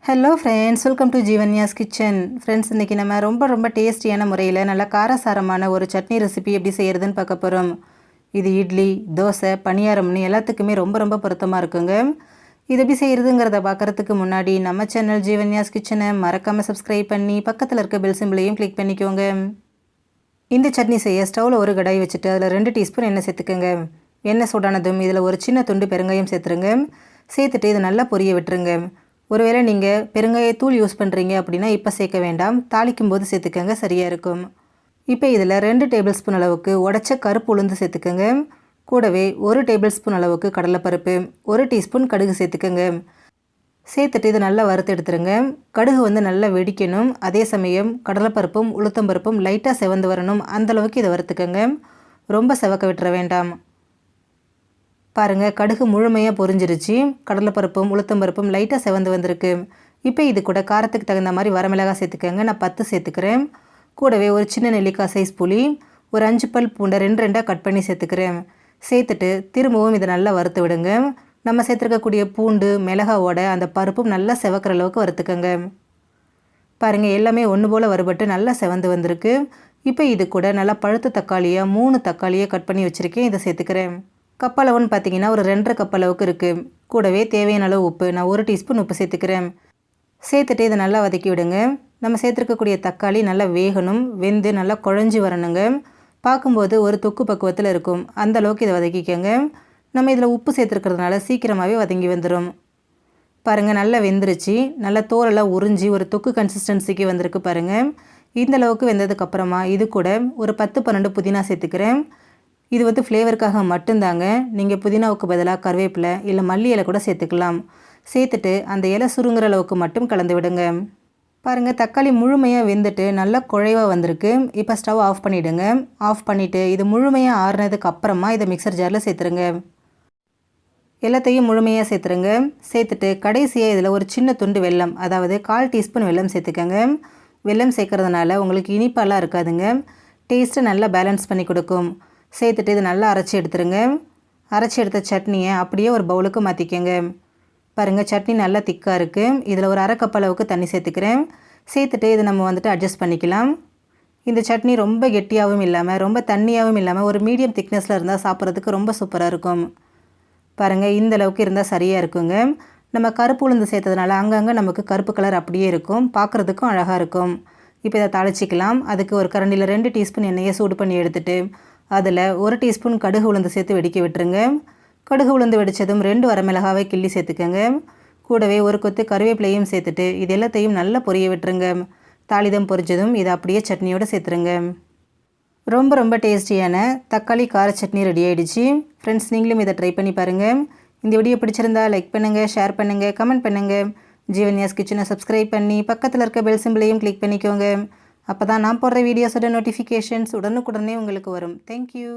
Hello friends, welcome to Jeevanya's kitchen. Friends, இன்றைக்கி நம்ம ரொம்ப டேஸ்டியான முறையில் நல்ல காரசாரமான ஒரு சட்னி ரெசிபி எப்படி செய்கிறதுன்னு பார்க்க போகிறோம். இது இட்லி, தோசை, பணியாரம்னு எல்லாத்துக்குமே ரொம்ப பொருத்தமாக இருக்குங்க. இது எப்படி செய்கிறதுங்கிறத பார்க்குறதுக்கு முன்னாடி நம்ம சேனல் ஜீவன்யாஸ் கிச்சனை மறக்காமல் சப்ஸ்கிரைப் பண்ணி பக்கத்தில் இருக்க பெல் சிம்பிளையும் கிளிக் பண்ணிக்கோங்க. இந்த சட்னி செய்ய ஸ்டவ்வில் ஒரு கடாய் வச்சுட்டு அதில் 2 டீஸ்பூன் எண்ணெய் சேர்த்துக்கோங்க. எண்ணெய் சூடானதும் இதில் ஒரு சின்ன துண்டு பெருங்காயம் சேர்த்துருங்க. சேர்த்துட்டு இதை நல்லா பொரிய விட்டுருங்க. ஒருவேளை நீங்கள் பெருங்காயத்தூள் யூஸ் பண்ணுறீங்க அப்படின்னா இப்போ சேர்க்க வேண்டாம், தாளிக்கும் போது சேர்த்துக்கங்க, சரியாக இருக்கும். இப்போ இதில் 2 டேபிள் ஸ்பூன் அளவுக்கு உடச்ச கருப்பு உளுந்து சேர்த்துக்கோங்க. கூடவே 1 டேபிள் ஸ்பூன் அளவுக்கு கடலைப்பருப்பு, 1 டீஸ்பூன் கடுகு சேர்த்துக்கோங்க. சேர்த்துட்டு இதை நல்லா வறுத்து எடுத்துருங்க. கடுகு நல்லா வெடிக்கணும். அதே சமயம் கடலைப்பருப்பும் உளுத்தம்பருப்பும் லைட்டாக செவந்து வரணும். அந்தளவுக்கு இதை வறுத்துக்கோங்க. ரொம்ப செவக்க விட்டுற வேண்டாம். பாருங்கள், கடுகு முழுமையாக பொரிஞ்சிருச்சு. கடலைப்பருப்பும் உளுத்தம்பருப்பும் லைட்டாக செவந்து வந்திருக்கு. இப்போ இது கூட காரத்துக்கு தகுந்த மாதிரி வரமிளகாய் சேர்த்துக்கோங்க. நான் 10 சேர்த்துக்கிறேன். கூடவே ஒரு சின்ன நெல்லிக்காய் சைஸ் புளி, ஒரு 5 பல் பூண்டை 2 கட் பண்ணி சேர்த்துக்கிறேன். சேர்த்துட்டு திரும்பவும் இதை நல்லா வறுத்து விடுங்க. நம்ம சேர்த்துருக்கக்கூடிய பூண்டு மிளகாவோட அந்த பருப்பும் நல்லா செவக்கிற அளவுக்கு வறுத்துக்கோங்க. பாருங்கள், எல்லாமே ஒன்று போல் வறுபட்டு நல்லா செவந்து வந்திருக்கு. இப்போ இது கூட நல்லா பழுத்த தக்காளியாக 3 தக்காளியை கட் பண்ணி வச்சுருக்கேன். இதை சேர்த்துக்கிறேன். கப் அளவுன்னு பார்த்தீங்கன்னா ஒரு 2.5 கப் அளவுக்கு இருக்குது. கூடவே தேவையான அளவு உப்பு, நான் 1 டீஸ்பூன் உப்பு சேர்த்துக்கிறேன். சேர்த்துட்டு இதை நல்லா வதக்கி விடுங்க. நம்ம சேர்த்துருக்கக்கூடிய தக்காளி நல்லா வேகணும், வெந்து நல்லா குழஞ்சி வரணுங்க. பார்க்கும்போது ஒரு தொக்கு பக்குவத்தில் இருக்கும். அந்த அளவுக்கு இதை வதக்கிக்கோங்க. நம்ம இதில் உப்பு சேர்த்துருக்கிறதுனால சீக்கிரமாகவே வதங்கி வந்துடும். பாருங்கள், நல்லா வெந்துருச்சு. நல்லா தோலெல்லாம் உறிஞ்சி ஒரு தொக்கு கன்சிஸ்டன்சிக்கு வந்திருக்கு பாருங்கள். இந்த அளவுக்கு வெந்ததுக்கப்புறமா இது கூட ஒரு 10-12 புதினா சேர்த்துக்கிறேன். இது ஃப்ளேவருக்காக மட்டும்தாங்க. நீங்கள் புதினாவுக்கு பதிலாக கருவேப்பிலை இல்லை மல்லி இலை கூட சேர்த்துக்கலாம். சேர்த்துட்டு அந்த இலை சுருங்குற அளவுக்கு மட்டும் கலந்து விடுங்க. பாருங்கள், தக்காளி முழுமையாக வெந்துட்டு நல்லா குழைவாக வந்திருக்கு. இப்போ ஸ்டவ் ஆஃப் பண்ணிவிடுங்க. ஆஃப் பண்ணிவிட்டு இது முழுமையாக ஆறுனதுக்கு அப்புறமா இதை மிக்சர் ஜாரில் சேர்த்துருங்க. எல்லாத்தையும் முழுமையாக சேர்த்துருங்க. சேர்த்துட்டு கடைசியாக இதில் ஒரு சின்ன துண்டு வெல்லம், அதாவது 1/4 டீஸ்பூன் வெல்லம் சேர்த்துக்கோங்க. வெல்லம் சேர்க்கறதுனால உங்களுக்கு இனிப்பாலாம் இருக்காதுங்க. டேஸ்ட்டை நல்லா பேலன்ஸ் பண்ணி கொடுக்கும். சேர்த்துட்டு இது நல்லா அரைச்சி எடுத்துருங்க. அரைச்சி எடுத்த சட்னியை அப்படியே ஒரு பவுலுக்கு மாற்றிக்கோங்க. பாருங்கள், சட்னி நல்லா திக்காக இருக்குது. இதில் ஒரு 1/2 கப் அளவுக்கு தண்ணி சேர்த்துக்கிறேன். சேர்த்துட்டு இது நம்ம அட்ஜஸ்ட் பண்ணிக்கலாம். இந்த சட்னி ரொம்ப கெட்டியாகவும் இல்லாமல் ரொம்ப தண்ணியாகவும் இல்லாமல் ஒரு மீடியம் திக்னஸில் இருந்தால் சாப்பிட்றதுக்கு ரொம்ப சூப்பராக இருக்கும். பாருங்கள், இந்த அளவுக்கு இருந்தால் சரியாக இருக்குங்க. நம்ம கருப்பு உளுந்து சேர்த்ததுனால அங்கங்கே நமக்கு கருப்பு கலர் அப்படியே இருக்கும், பார்க்குறதுக்கும் அழகாக இருக்கும். இப்போ இதை தாளிச்சிக்கலாம். அதுக்கு ஒரு கரண்டியில் 2 டீஸ்பூன் எண்ணெயை சூடு பண்ணி எடுத்துகிட்டு அதில் 1 டீஸ்பூன் கடுகு உளுந்து சேர்த்து வெடிக்க விட்டுருங்க. கடுகு உளுந்து வெடித்ததும் 2 வரமிளகாவை கிள்ளி சேர்த்துக்கோங்க. கூடவே ஒரு கொத்து கருவேப்பிலையும் சேர்த்துட்டு இது எல்லாத்தையும் நல்லா பொரிய விட்டுருங்க. தாளிதம் பொரிச்சதும் இதை அப்படியே சட்னியோடு சேர்த்துருங்க. ரொம்ப டேஸ்டியான தக்காளி கார சட்னி ரெடி ஆகிடுச்சு. ஃப்ரெண்ட்ஸ், நீங்களும் இதை ட்ரை பண்ணி பாருங்கள். இந்த வீடியோ பிடிச்சிருந்தா லைக் பண்ணுங்கள், ஷேர் பண்ணுங்கள், கமெண்ட் பண்ணுங்கள். ஜீவன்யாஸ் கிச்சனை சப்ஸ்கிரைப் பண்ணி பக்கத்தில் இருக்க பெல் சிம்பிளையும் கிளிக் பண்ணிக்கோங்க. அப்போ தான் நான் போடுற வீடியோஸோட நோட்டிஃபிகேஷன்ஸ் உடனுக்குடனே உங்களுக்கு வரும். தேங்க்யூ.